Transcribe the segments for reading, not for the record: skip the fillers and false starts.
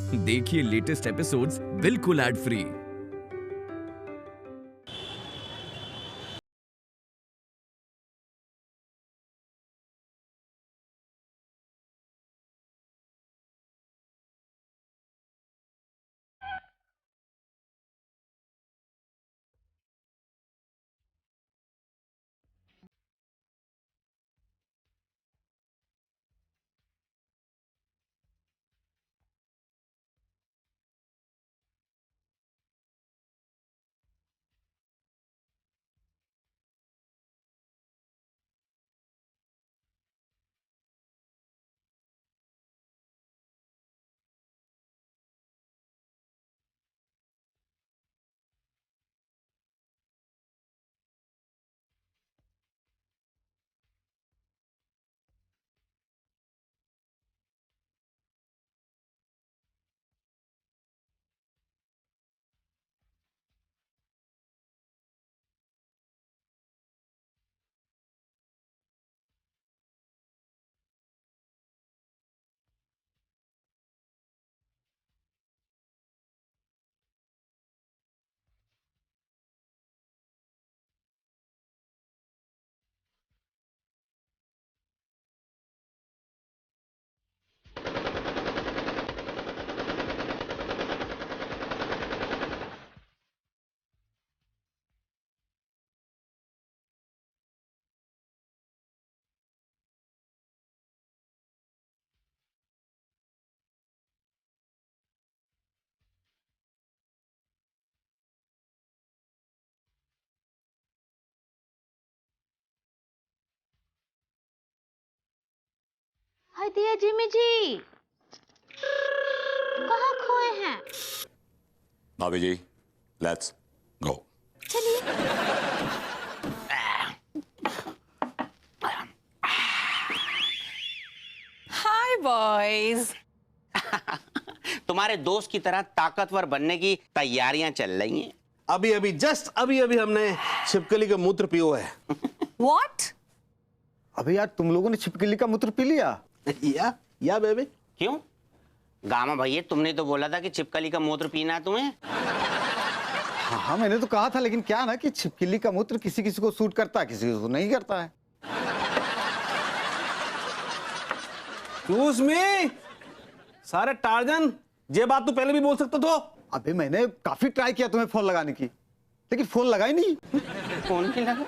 देखिए latest episodes बिल्कुल ad free. हाय दिया जिमी जी, कहाँ खोए हैं? भाभी जी, लेट्स गो। चलिए। Hi boys. तुम्हारे दोस्त की तरह ताकतवर बनने की तैयारियां चल रही हैं। अभी अभी हमने छिपकली का मूत्र पियो है। व्हाट? अबे यार, तुम लोगों ने छिपकली का मूत्र पी लिया? या बेबी। क्यों? गामा भैया, तुमने तो बोला था कि छिपकली का मूत्र पीना है तुम्हें। हाँ, मैंने तो कहा था, लेकिन क्या ना कि छिपकली का मूत्र किसी किसी को सूट करता है, किसी को नहीं करता है। में सारे टार्जन, ये बात तो पहले भी बोल सकते तो। अबे मैंने काफी ट्राई किया तुम्हें फोन लगाने की, लेकिन फोन लगा ही नहीं। फोन नहीं लगा?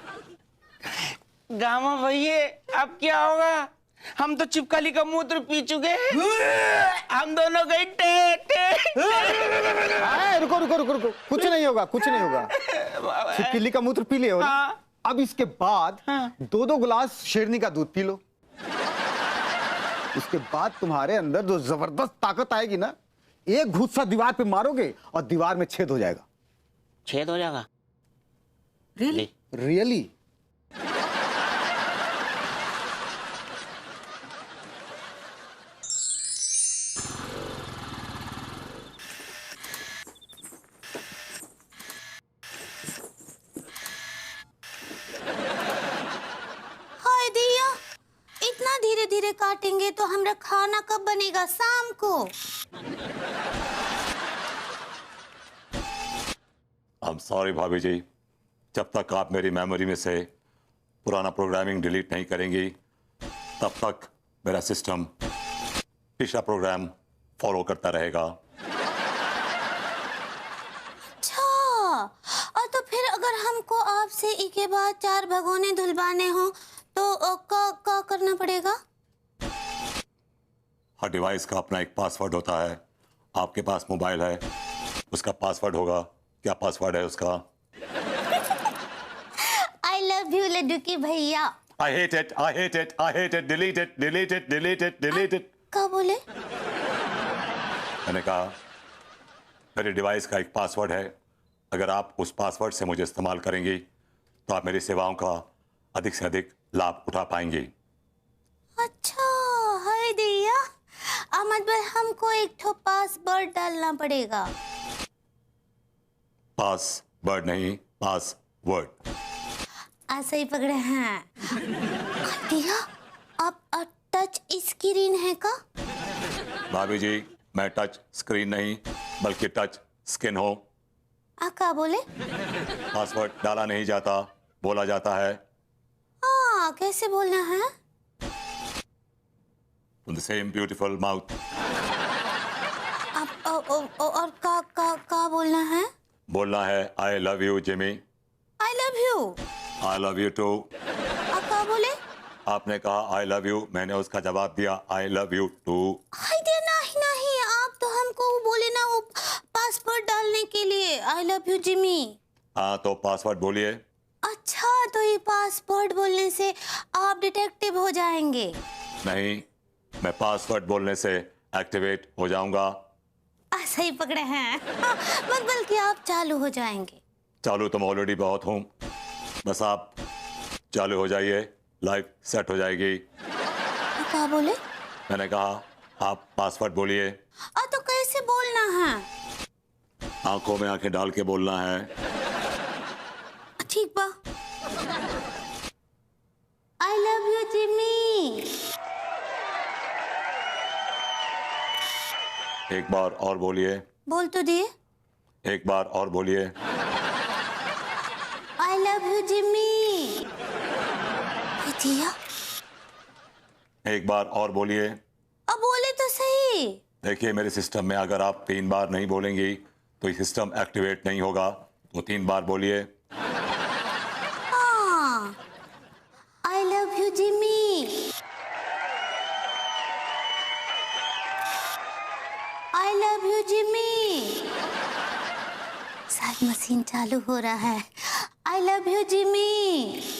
गामा भैया, अब क्या होगा? हम तो छिपकली का मूत्र पी चुके हैं। हम दोनों गए रुको रुको रुको रुको, कुछ नहीं होगा, कुछ नहीं होगा। छिपकली का मूत्र पी लिया हो ना? हाँ। अब इसके बाद हाँ। 2-2 गिलास शेरनी का दूध पी लो। इसके बाद तुम्हारे अंदर जो जबरदस्त ताकत आएगी ना, एक घूंसा सा दीवार पे मारोगे और दीवार में छेद हो जाएगा। छेद हो जाएगा? रियली? हाय दिया, इतना धीरे धीरे काटेंगे तो हमारा खाना कब बनेगा शाम को? आई एम सॉरी भाभी जी, जब तक आप मेरी मेमोरी में से पुराना प्रोग्रामिंग डिलीट नहीं करेंगी, तब तक मेरा सिस्टम पिछला प्रोग्राम फॉलो करता रहेगा। अच्छा, और तो फिर अगर हमको आपसे एक के बाद 4 भगोने धुलवाने हो तो क्या करना पड़ेगा? हर डिवाइस का अपना एक पासवर्ड होता है। आपके पास मोबाइल है, उसका पासवर्ड होगा। क्या पासवर्ड है उसका? आई लव यू लड्डू की भैया। I hate it, I hate it, I hate it, delete it, delete it, delete it, delete it। क्या बोले? मैंने कहा मेरे डिवाइस का एक पासवर्ड है। अगर आप उस पासवर्ड से मुझे इस्तेमाल करेंगी तो आप मेरी सेवाओं का अधिक से अधिक लाभ उठा पाएंगी। अच्छा, हाय दिया, अहमद भाई हमको एक ठो पासवर्ड डालना पड़ेगा। पासवर्ड नहीं, पासवर्ड। ऐसे ही पकड़े हैं। दिया, अब टच स्क्रीन है का? भाभी जी, मैं टच स्क्रीन नहीं बल्कि टच स्किन हूं। क्या बोले? पासवर्ड डाला नहीं जाता, बोला जाता है। हाँ, कैसे बोलना है? From the same beautiful mouth. और का बोलना है? बोलना है I love you Jimmy. I love you. I love you too. क्या बोले? आपने कहा आई लव यू, मैंने उसका जवाब दिया आई लव यू टू। नहीं, आप तो हमको वो बोले ना, वो पासवर्ड डालने के लिए। आई लव यू जिमी। हाँ तो पासवर्ड बोलिए। अच्छा, तो ये पासवर्ड बोलने से आप डिटेक्टिव हो जाएंगे? नहीं, मैं पासवर्ड बोलने से एक्टिवेट हो जाऊंगा। सही पकड़े हैं। मत बल्कि आप चालू हो जाएंगे। चालू तुम ऑलरेडी बहुत हूं, बस आप चालू हो जाइए, लाइफ सेट हो जाएगी। क्या बोले? मैंने कहा आप पासवर्ड बोलिए। तो कैसे बोलना है? आंखों में आंखें डाल के बोलना है। ठीक बा। आई लव यू जिमी। एक बार और बोलिए। बोल तो दिए। एक बार और बोलिए। आई लव यू जिमी। दिया। एक बार और बोलिए। अब बोले तो सही। देखिए मेरे सिस्टम में अगर आप 3 बार नहीं बोलेंगी तो ये सिस्टम एक्टिवेट नहीं होगा, तो 3 बार बोलिए। हाँ, I love you Jimmy. I love you Jimmy. शायद मशीन चालू हो रहा है। I love you Jimmy.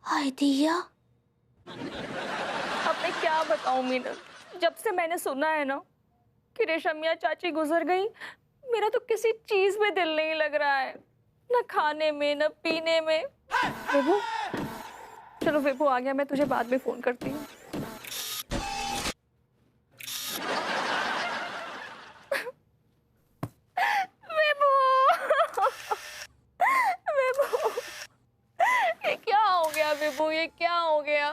हाय दिया। अब मैं क्या बताऊं मीनल, जब से मैंने सुना है ना कि रेशमिया चाची गुजर गई, मेरा तो किसी चीज में दिल नहीं लग रहा है, न खाने में न पीने में। विभू, चलो विभू आ गया, मैं तुझे बाद में फोन करती हूँ। विभू, विभू, ये क्या हो गया विभू, ये क्या हो गया?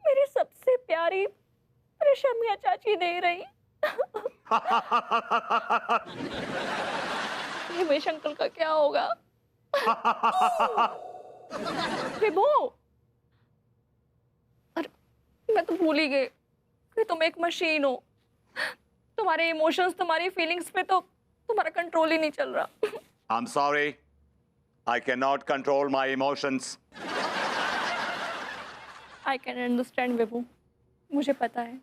मेरी सबसे प्यारी रेशमिया चाची नहीं रही। हिमेश अंकल का क्या होगा? विभू, अरे मैं तो भूल ही गई कि तुम एक मशीन हो। तुम्हारे इमोशंस, तुम्हारी फीलिंग्स पे तो तुम्हारा कंट्रोल ही नहीं चल रहा। I'm sorry, I cannot control my emotions. I can understand विभू, मुझे पता है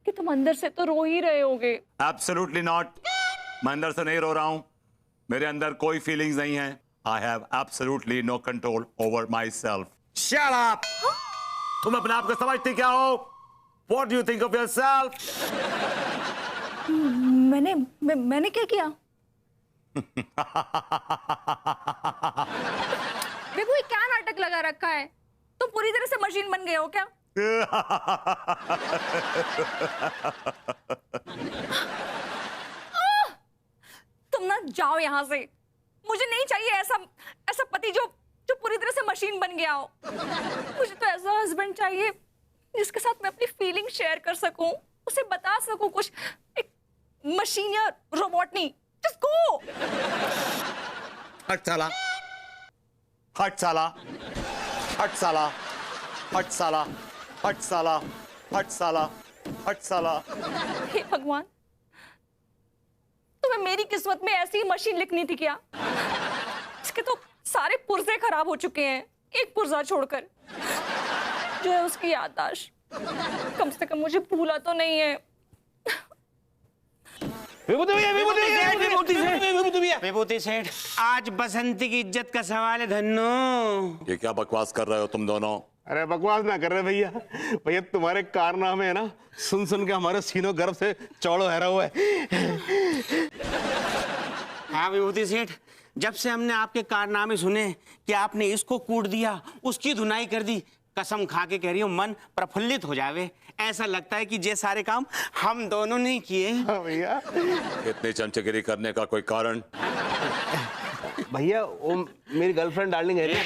कि तुम अंदर से तो रो ही रहे होगे। Absolutely not. मैं अंदर से नहीं रो रहा हूँ, मेरे अंदर कोई फीलिंग्स नहीं है। I have absolutely no control over myself. Shut up! तुम अपने आप को समझती क्या हो? What do you think of yourself? मैंने क्या किया? विभू, ये क्या नाटक लगा रखा है? तुम पूरी तरह से मशीन बन गए हो क्या? तुम ना जाओ यहाँ से, मुझे नहीं चाहिए ऐसा पति जो पूरी तरह से मशीन बन गया हो। मुझे तो ऐसा हस्बैंड चाहिए जिसके साथ मैं अपनी फीलिंग शेयर कर सकूं, उसे बता सकूं कुछ। एक मशीन या रोबोट नहीं। Just go! हट साला, हट साला, हट साला, हट साला, हट साला, हट साला, हट साला। हे भगवान, तुम्हें मेरी किस्मत में ऐसी मशीन लिखनी थी क्या? इसके तो सारे पुर्जे खराब हो चुके हैं, एक पुर्जा छोड़कर। जो है उसकी याददाश्त, कम से कम मुझे भूला तो नहीं है। विभूति सेठ, आज बसंती की इज्जत का सवाल है धन्नो। ये क्या बकवास कर रहे हो तुम दोनों? अरे बकवास ना कर रहे भैया, भैया तुम्हारे कारनामे है ना, सुन सुन के हमारे सीनों गर्भ से चौड़ो हैरा हुआ है। हाँ विभूति सेठ, जब से हमने आपके कारनामे सुने कि आपने इसको कूट दिया, उसकी धुनाई कर दी, कसम खा के कह रही हूँ मन प्रफुल्लित हो जावे। ऐसा लगता है कि ये सारे काम हम दोनों ने किए। भैया इतनी चमचगिरी करने का कोई कारण? भैया वो मेरी गर्लफ्रेंड डार्लिंग है ना,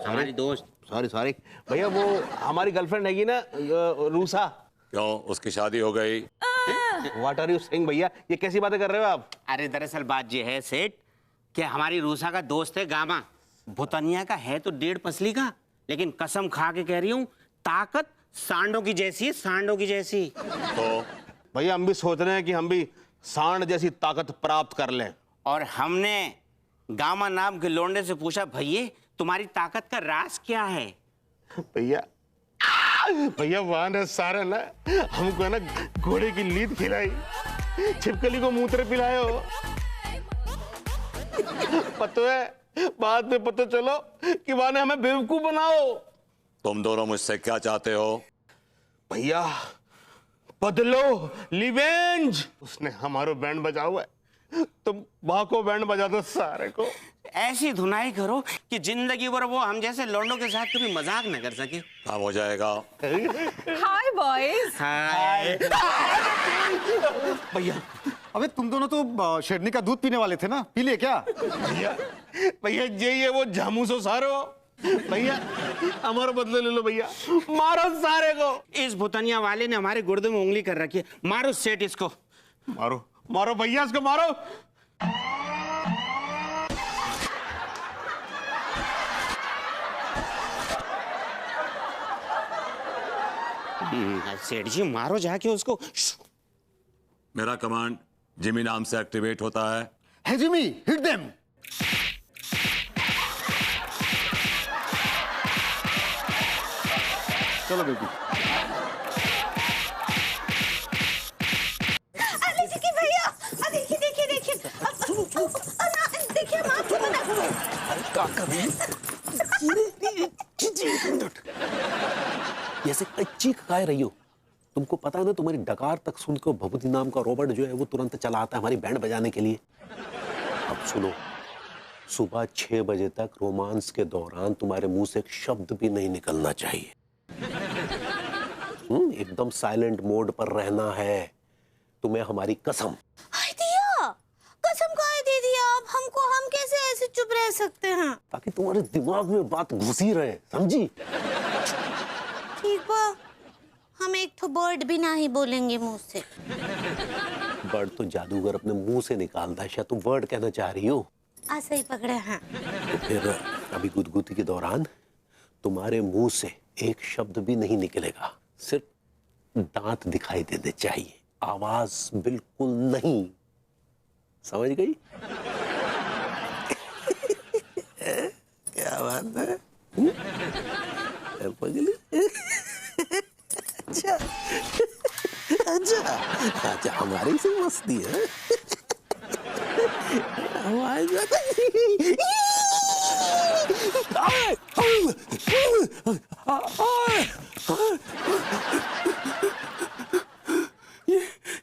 हमारी दोस्त। सॉरी भैया, वो हमारी गर्लफ्रेंड हैगी ना, रूसा। क्यों, उसकी शादी हो गई? व्हाट आर यू सेइंग भैया, ये कैसी बातें कर रहे हो आप? अरे दरअसल बात ये है सेठ कि हमारी रूसा का दोस्त है गामा, भूतनिया का है तो 1.5 पसली का, लेकिन कसम खा के कह रही हूँ ताकत सांडों की जैसी है, सांडों की जैसी। तो भैया हम भी सोच रहे हैं कि हम भी सांड जैसी ताकत प्राप्त कर लें। और हमने गामा नाम के लोंडे से पूछा, भैया तुम्हारी ताकत का राज क्या है? भैया वहां ने सारे ना हमको है ना घोड़े की लीद खिलाई, छिपकली को मूत्र पिलाए हो। पता है बाद में पता चलो कि वहां ने हमें बेवकूफ बनाओ। तुम दोनों मुझसे क्या चाहते हो? भैया बदलो, लिवेंज। उसने हमारो बैंड बजा हुआ है, तुम वहां को बैंड बजा दो सारे को। ऐसी धुनाई करो कि जिंदगी भर वो हम जैसे लोंडों के साथ कभी मजाक न कर सके। काम हो जाएगा। Hi, boys. भैया अबे तुम दोनों तो शेरनी का दूध पीने वाले थे ना, पी लिए क्या? भैया ये वो झामूसो सारो। भैया हमारा बदला ले लो भैया, मारो सारे को। इस भूतनिया वाले ने हमारे गुर्दे में उंगली कर रखी है, मारो सेठ इसको। मारो मारो भैया इसको मारो। सेठ जी मारो जाके उसको। मेरा कमांड जिमी नाम से एक्टिवेट होता है। है जिमी, हिट देम। चलो बेबी। देखिए भैया, देखिए देखिए देखिए, देखिए माँ क्यों ऐसे चीख काय रही हो? तुमको पता है ना, तुम्हारी डकार तक सुनकर भभूति नाम का रोबोट जो है वो तुरंत चला आता है हमारी बैंड बजाने के लिए। अब सुनो, सुबह 6 बजे तक रोमांस के दौरान तुम्हारे मुंह से एक शब्द भी नहीं निकलना चाहिए। एकदम साइलेंट मोड पर रहना है, तुम्हें हमारी कसम। हाय दिया, कसम खाए दे दिया आप हमको, हम कैसे ऐसे चुप रह सकते हैं? ताकि तुम्हारे दिमाग में बात घुसी रहे, समझी? ठीक बा, हम एक तो वर्ड भी ना ही बोलेंगे मुंह से। वर्ड तो जादूगर अपने मुंह से निकालता है, शायद तुम वर्ड कहना चाह रही हो। ऐसे ही पकड़े हैं। तो फिर अभी गुदगुदी के दौरान तुम्हारे मुंह से एक शब्द भी नहीं निकलेगा, सिर्फ दांत दिखाई देने चाहिए, आवाज बिल्कुल नहीं। समझ गई? क्या बात है? पगली। अच्छा अच्छा अच्छा, हमारी से मस्ती है।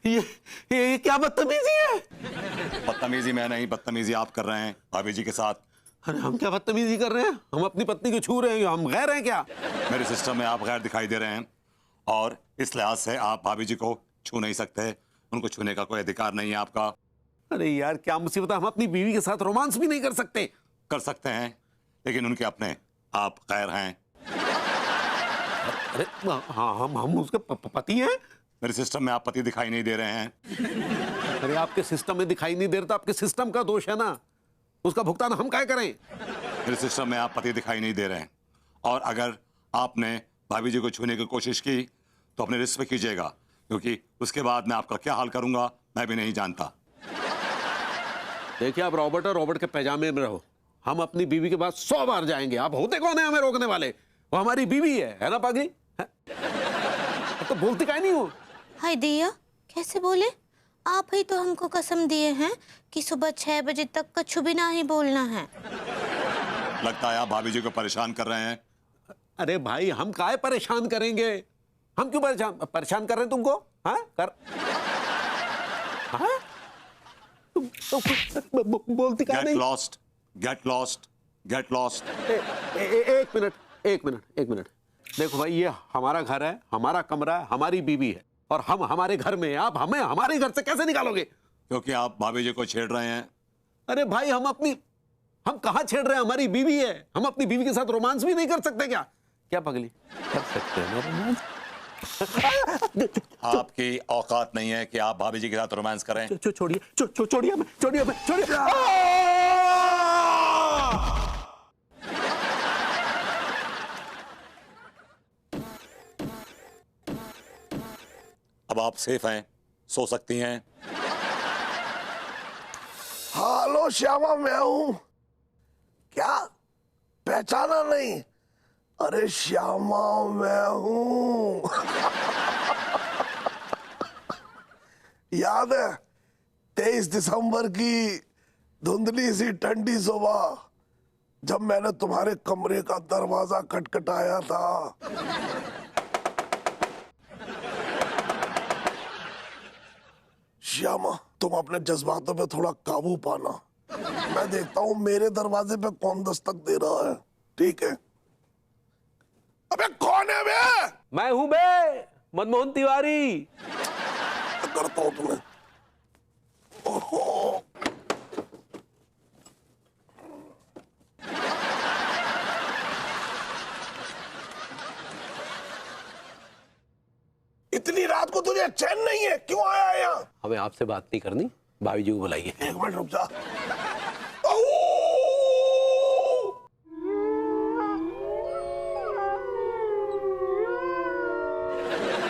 ये क्या बदतमीजी है? बदतमीजी मैं नहीं, बदतमीजी आप कर रहे हैं भाभी जी के साथ। अरे हम क्या बदतमीजी कर रहे हैं? हम अपनी पत्नी को छू रहे हैं, हम गैर हैं क्या? मेरे सिस्टम में आप गैर दिखाई दे रहे हैं और इस लिहाज से आप भाभी जी को छू नहीं सकते, उनको छूने का कोई अधिकार नहीं है आपका। अरे यार क्या मुसीबत है, हम अपनी बीवी के साथ रोमांस भी नहीं कर सकते। कर सकते हैं, लेकिन उनके अपने, आप गैर हैं। अरे हाँ, हम उसके पति हैं। मेरे सिस्टम में आप पति दिखाई नहीं दे रहे हैं। अरे आपके सिस्टम में दिखाई नहीं दे रहा, आपके सिस्टम का दोष है ना, उसका भुगतान हम क्या करें? मेरे सिस्टम में आप पति दिखाई नहीं दे रहे हैं, और अगर आपने भाभी जी को छूने की कोशिश की तो अपने रिस्क पे कीजिएगा, क्योंकि उसके बाद मैं आपका क्या हाल करूंगा मैं भी नहीं जानता। देखिए आप रॉबर्ट और रॉबर्ट के पैजामे में रहो, हम अपनी बीवी के बाद 100 बार जाएंगे। आप होते कौन है हमें रोकने वाले? वो हमारी बीवी है ना पागली? तो बोलती काहे नहीं हो? हाय दिया, कैसे बोले? आप ही तो हमको कसम दिए हैं कि सुबह 6 बजे तक कछु भी ना ही बोलना है। लगता है आप भाभी जी को परेशान कर रहे हैं। अरे भाई हम काहे परेशान करेंगे? हम क्यों परेशान कर रहे हैं तुमको? हाँ कर, हाँ? बोलती क्या गेट नहीं? Lost, get lost, get lost. एक मिनट, एक मिनट, एक मिनट। देखो भाई, ये हमारा घर है, हमारा कमरा है, हमारी बीवी है, और हम हमारे घर में हैं। आप हमें हमारे घर से कैसे निकालोगे? क्योंकि आप भाभी जी को छेड़ रहे हैं। अरे भाई, हम कहाँ छेड़ रहे हैं? हमारी बीवी है, हम अपनी बीवी के साथ रोमांस भी नहीं कर सकते क्या? क्या पगली, कर सकते हैं ना रोमांस? आपकी औकात नहीं है कि आप भाभी जी के साथ रोमांस करें। छोड़िए, छोड़िए, छोड़िए, छोड़िए। अब आप सेफ हैं, सो सकती हैं। हेलो श्यामा, मैं हूं। क्या पहचाना नहीं? अरे श्यामा मैं हूं। याद है 23 दिसंबर की धुंधली सी ठंडी सुबह जब मैंने तुम्हारे कमरे का दरवाजा खटखटाया था? श्यामा, तुम अपने जज्बातों पे थोड़ा काबू पाना। मैं देखता हूँ मेरे दरवाजे पे कौन दस्तक दे रहा है। ठीक है? अबे कौन है बे? मैं हूं बे, मनमोहन तिवारी। करता हूँ तुम्हें। ओहो। इतनी रात को तुझे चैन नहीं है? क्यों आया यहाँ? हमें आपसे बात नहीं करनी, भाभी जी को बुलाइए। एक मिनट रुक जा।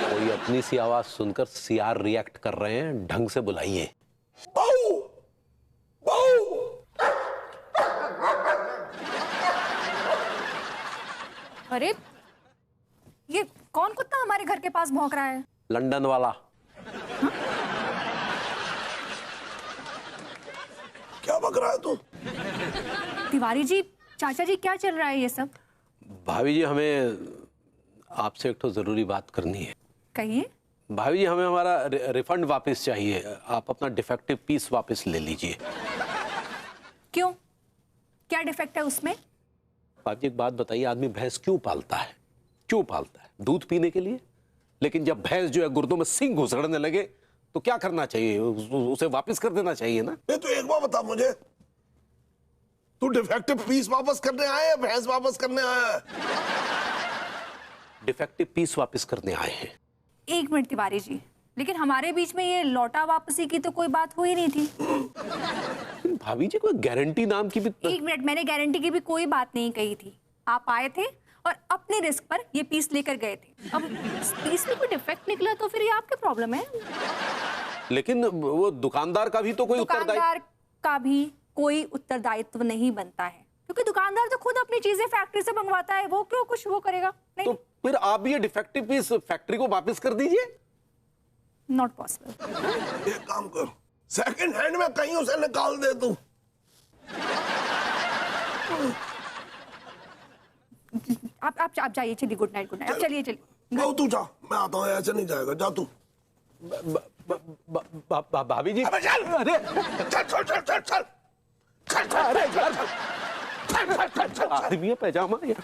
कोई अपनी सी आवाज सुनकर सीआर रिएक्ट कर रहे हैं, ढंग से बुलाइए। बहू, बहू। अरे ये कौन कुत्ता हमारे घर के पास भौंक रहा है? लंदन वाला। क्या बक रहा है तू? तिवारी जी, चाचा जी, क्या चल रहा है ये सब? भाभी जी, हमें आपसे एक तो जरूरी बात करनी है। कहिए। भाभी जी, हमें हमारा रिफंड वापस चाहिए। आप अपना डिफेक्टिव पीस वापस ले लीजिए। क्यों, क्या डिफेक्ट है उसमें? भाभी जी, एक बात बताइए, आदमी भैंस क्यों पालता है? क्यों पालता है? दूध पीने के लिए। लेकिन जब भैंस जो है गुर्दों में सिंग घुसड़ने लगे तो क्या करना चाहिए? उसे वापस कर देना चाहिए ना? ये तो एक बार बता मुझे, तू डिफेक्टिव पीस वापस करने आया है, भैंस वापस करने आया है? डिफेक्टिव पीस वापस करने आए हैं। एक मिनट तिवारी जी, लेकिन हमारे बीच में ये लौटा वापसी की तो कोई बात हुई नहीं थी। भाभी जी, कोई गारंटी नाम की भी एक मिनट, मैंने गारंटी की भी कोई बात नहीं कही थी। आप आए थे और अपने रिस्क पर ये पीस लेकर गए थे। अब इस पीस में कोई डिफेक्ट निकला तो फिर ये आपके प्रॉब्लम है। लेकिन वो दुकानदार का भी तो कोई उत्तरदायित्व। दुकानदार का भी कोई उत्तरदायित्व नहीं बनता है, क्योंकि दुकानदार तो खुद अपनी चीजें फैक्ट्री से मंगवाता है। वो क्यों कुछ वो करेगा? नहीं, तो फिर आप भी ये डिफेक्टिव पीस फैक्ट्री को वापस कर दीजिए। Not possible. एक काम कर, सेकंड हैंड में कहीं उसे निकाल दे तू। आप जाइए, चलिए। Good night, good night. आप चलिए, चलिए। बहु तू जा, मैं आता हूँ। ऐसे नहीं जाएगा, जा तू। भाभी जी, अबे चल। अरे चल चल चल चल चल चल चल। अरे यार, चल चल चल चल। आदमी है पैजामा यार।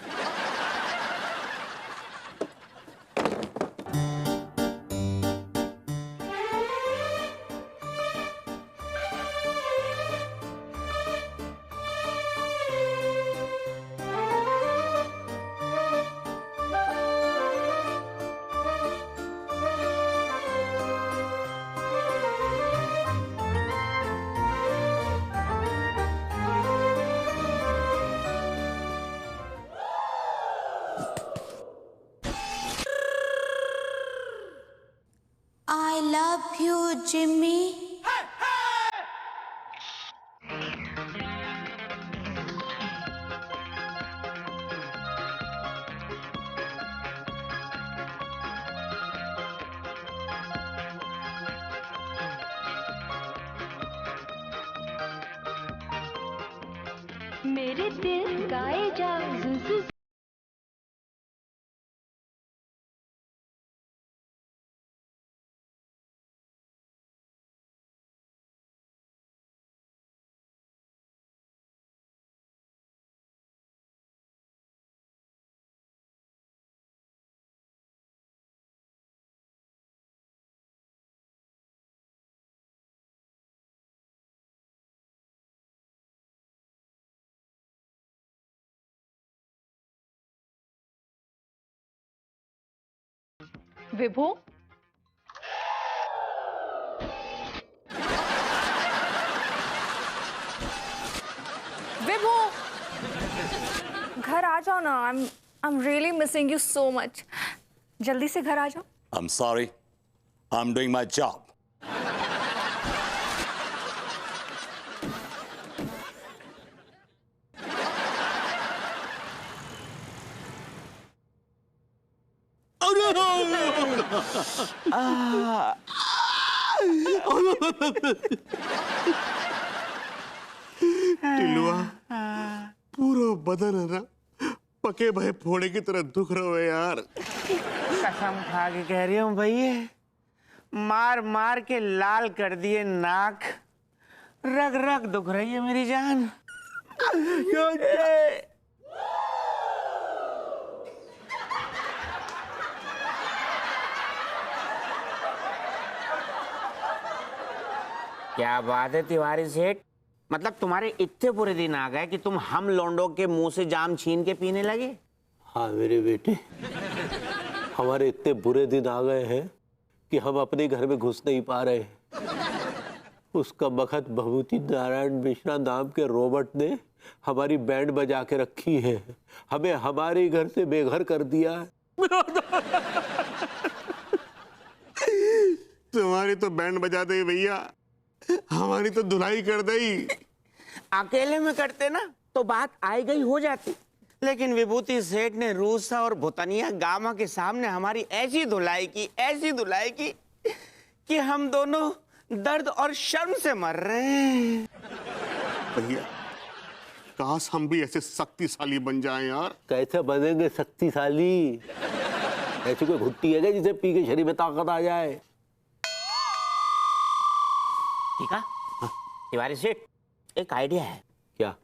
I love you, Jimmy. मेरे दिल गाए जा जुजु विभू, विभू, घर आ जाओ ना। I am really missing you so much. जल्दी से घर आ जाओ। I'm sorry. I'm doing my job. टिलुआ, पूरा बदन है ना पके भय फोड़े की तरह दुख रहा है यार। कसम खा के कह रही हूँ भैया, मार मार के लाल कर दिए नाक, रग रग दुख रही है मेरी जान। क्या बात है तिवारी सेठ, मतलब तुम्हारे इतने बुरे दिन आ गए कि तुम हम लौंडों के मुंह से जाम छीन के पीने लगे? हाँ मेरे बेटे, हमारे इतने बुरे दिन आ गए हैं कि हम अपने घर में घुस नहीं पा रहे। उसका बखत भभूति नारायण मिश्रा नाम के रोबोट ने हमारी बैंड बजा के रखी है, हमें हमारे घर से बेघर कर दिया। तुम्हारी तो बैंड बजा दे भैया, हमारी तो धुलाई कर दई। अकेले में करते ना तो बात आई गई हो जाती, लेकिन विभूति सेठ ने रूसा और भूतनिया गामा के सामने हमारी ऐसी धुलाई की कि हम दोनों दर्द और शर्म से मर रहे हैं। भैया, काश हम भी ऐसे शक्तिशाली बन जाएं यार। कैसे बनेंगे शक्तिशाली? ऐसी कोई घुट्टी है क्या जिसे पी के शरीर में ताकत आ जाए? ठीक है तिवारी सेठ, एक आइडिया है। क्या?